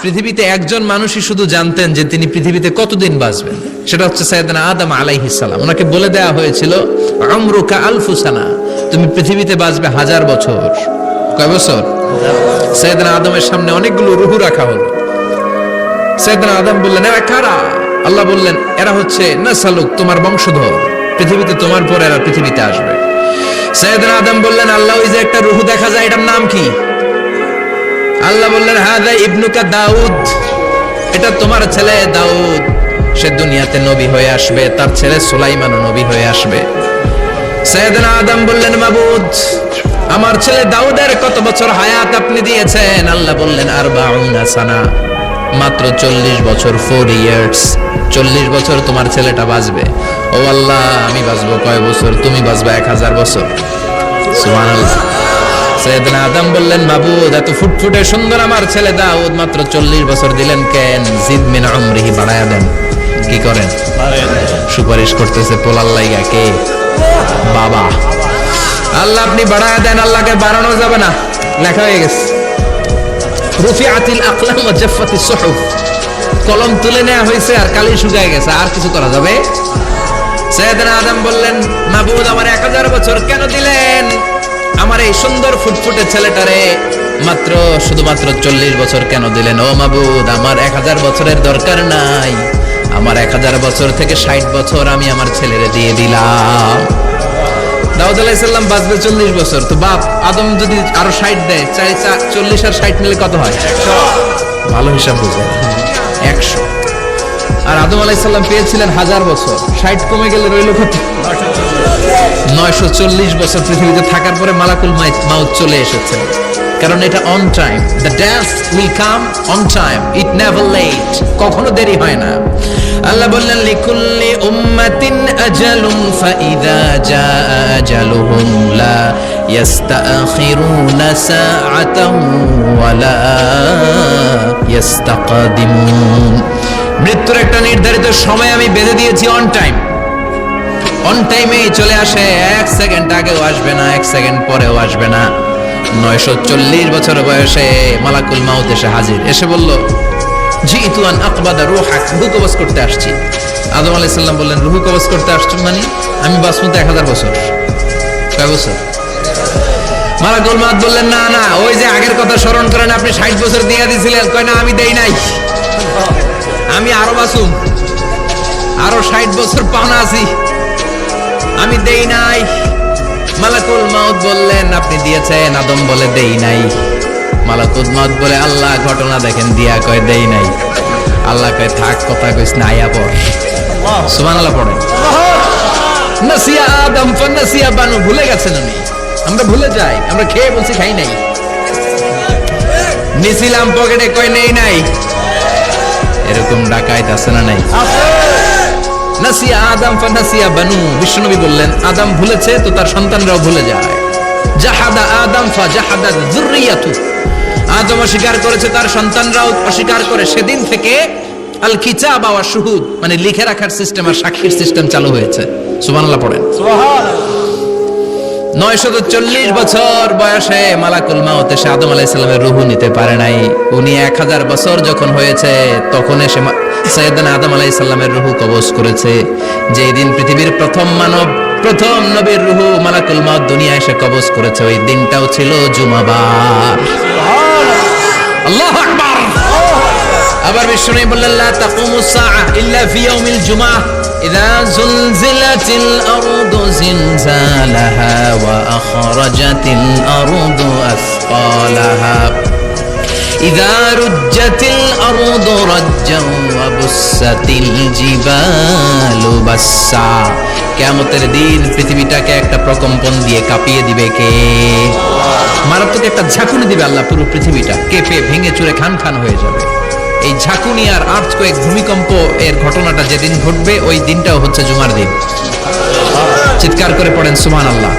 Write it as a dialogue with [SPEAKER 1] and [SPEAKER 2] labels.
[SPEAKER 1] পৃথিবীতে একজন মানুষই শুধু জানতেন যে তিনি পৃথিবীতে কতদিন বাঁচবেন, সেটা হচ্ছে সাইয়েদনা আদম আলাইহিস সালাম। ওনাকে বলে দেওয়া হয়েছিল উমরুকা আলফু সানা, তুমি পৃথিবীতে বাঁচবে 1000 বছর। কয় বছর? সাইয়েদনা আদমের সামনে অনেকগুলো রূহ রাখা হলো। সাইয়েদনা আদম বললেন, এরা কারা? আল্লাহ বললেন, এরা হচ্ছে নাসালুক, তোমার বংশধর, পৃথিবীতে তোমার পর এরা পৃথিবীতে আসবে। সাইয়েদনা আদম বললেন, আল্লাহ ওই যে একটা রূহ দেখা যায়, এটার নাম কি? আল্লাহ বললেন, হাদা ইবনুকা দাউদ, এটা তোমার ছেলে দাউদ, সে দুনিয়াতে নবী হয়ে আসবে, তার ছেলে সুলাইমানও নবী হয়ে আসবে। সাইয়েদনা আদম বললেন, মাবুদ, আমার ছেলে দাউদের কত বছর হায়াত আপনি দিয়েছেন? আল্লাহ বললেন, 40 সানা, মাত্র 40 বছর, 4 ইয়ার্স, 40 বছর তোমার ছেলেটা বাঁচবে। ও আল্লাহ, আমি বাঁচবো কয় বছর? তুমি বাঁচবা 1000 বছর। সুবহানাল্লাহ। সাইয়েদনা আদম বললেন, মাবুদ, এত ফুটফুটে সুন্দর আমার ছেলে দাউদ মাত্র 40 বছর দিলেন কেন? জিদ মিন উমরিহি, বাড়ায়া দেন। কি করেন? সুপারিশ করতেছে পোলার লাইগা কে? বাবা। আল্লাহ আপনি বাড়ায়া দেন, আল্লাহকে বাড়ানো যাবে না। লেখা হয়ে গেছে, রুফিআতিল আকলাম ওয়া জাফফাতিস সুহুফ, কলম তুলে নেওয়া হয়েছে আর কালি শুকায় গেছে, আর কিছু করা যাবে? সাইয়েদনা আদম বললেন, মাবুদ, আমার 1000 বছর কেন দিলেন? আমার এই সুন্দর ফুটফুটে ছেলেটারে মাত্র শুধুমাত্র 40 বছর কেন দিলেন? ও মাবুদ, আমার 1000 বছরের দরকার নাই, আমার 1000 বছর থেকে 60 বছর আমি আমার ছেলেরে দিয়ে দিলাম। দাউদ আলাইহিস সালাম বাঁচবে 40 বছর, তো বাপ আদম যদি আরো 60 দেয়, 40 আর 60 মিলে কত হয়? 100। ভালো হিসাব বুঝে, 100। আর আদম আলাইহিস সালাম পেয়েছিলেন 1000 বছর, 60 কমে গেলে রইল কত? 940 বছর পৃথিবীতে থাকার পরে মালাকুল মাউত চলে এসেছে, কারণ এটা on time. The death will come on time, it never late, কখনো দেরি হয় না। আল্লাহ বললেন, লিকুল্লি উম্মাতিন আজালুন ফাইদা জাআ আজালুহুম লা ইস্তাখিরুনা সাআতান ওয়া লা ইস্তাকদিমুন। মৃত্যুর একটা নির্ধারিত সময় আমি বেঁধে দিয়েছি, অন টাইম, অন টাইমেই চলে আসে, 1 সেকেন্ড আগেও আসবে না, 1 সেকেন্ড পরেও আসবে না। 940 বছর বয়সে মালাকুল মাউত এসে হাজির, এসে বলল, জিতু আন আকবাদা রূহাক, রূহ কবজ করতে আসছি। আদম আলাইহিস সালাম বললেন, রূহ কবজ করতে আসছো মানে? আমি বাঁচবো তো 1000 বছর। কয় বছর? মালাকুল মাউত বললেন, না না, ওই যে আগের কথা স্মরণ করেন, আপনি 60 বছর দিয়ে দিয়েছিলেন। কয় না, আমি দেই নাই, আমি আরো বাঁচুম, আরো 60 বছর পাওনা আছি, আমি দেই নাই। মালাকুল মাউত বললেন, আপনি দিয়েছেন। আদম বলে, দেই নাই। মালাকুল মাউত বলে, আল্লাহ ঘটনা দেখেন, দিয়া কয় দেই নাই। আল্লাহ কয়, থাক, কথা কইস না, আয়া পড়। সুবহানাল্লাহ পড়েন। নাসিয়া আদম ফানাসিয়া বানু, ভুলে গেছেন উনি, আমরা ভুলে যাই, আমরা খেয়ে বলছি খাই নাই, নিছিলাম পকেটে, কয় নেই নাই। এরকম ডাকাইত আছে না নাই? নাসিয়া আদম ফানাসিয়া বানু, বিশ্বনবী বললেন, আদম ভুলেছে তো তার সন্তানরাও ভুলে যায়। জাহাদা আদম ফাজাহাদাত যুররিয়াতু, আদম অস্বীকার করেছে, তার সন্তানরাও অস্বীকার করে। সেদিন থেকে আল কিতাব ওয়া শুহুদ, মানে লিখে রাখার সিস্টেম আর সাক্ষীর সিস্টেম চালু হয়েছে। সুবহানাল্লাহ পড়েন। সুবহানাল্লাহ। 940 বছর বয়সে মালাকুল মাউত এসে আদম আলাইহিস সালামের রূহ নিতে পারে নাই। উনি 1000 বছর যখন হয়েছে তখন এসে সাইয়েদনা আদম আলাইহিস সালামের রূহ কবজ করেছে। যেই দিন পৃথিবীর প্রথম মানব, প্রথম নবীর রূহ মালাকুল মাউত দুনিয়ায় এসে কবজ করেছে, ওই দিনটাও ছিল জুমাবার। সুবহানাল্লাহ, আল্লাহু আকবার। আবার বিশ্বনবী বললেন, লা তাকুমুস সাআ ইল্লা ফি ইয়াউমিল জুমআহ ইযা যুলজিলাতিল আরদু জিলজালাহা ওয়া আখরাজাতিল আরদু আসফালাহা ইযা রুজ্জাতিল আরদু রাজ্জান ওয়া বুসাতিল জিবালু বাসসা। কিয়ামতের দিন পৃথিবীটাকে একটা প্রকম্পন দিয়ে কাঁপিয়ে দিবে কে? মারাত্মক একটা ঝাঁকুনি দিবে আল্লাহ, পুরো পৃথিবীটা কেঁপে ভেঙে চুরে খান খান হয়ে যাবে। এই ঝাঁকুনি আর আর্থকোয়েক, ভূমিকম্প এর ঘটনাটা যেদিন ঘটবে ওই দিনটাও হচ্ছে জুমার দিন। চিৎকার করে পড়েন সুবহানাল্লাহ।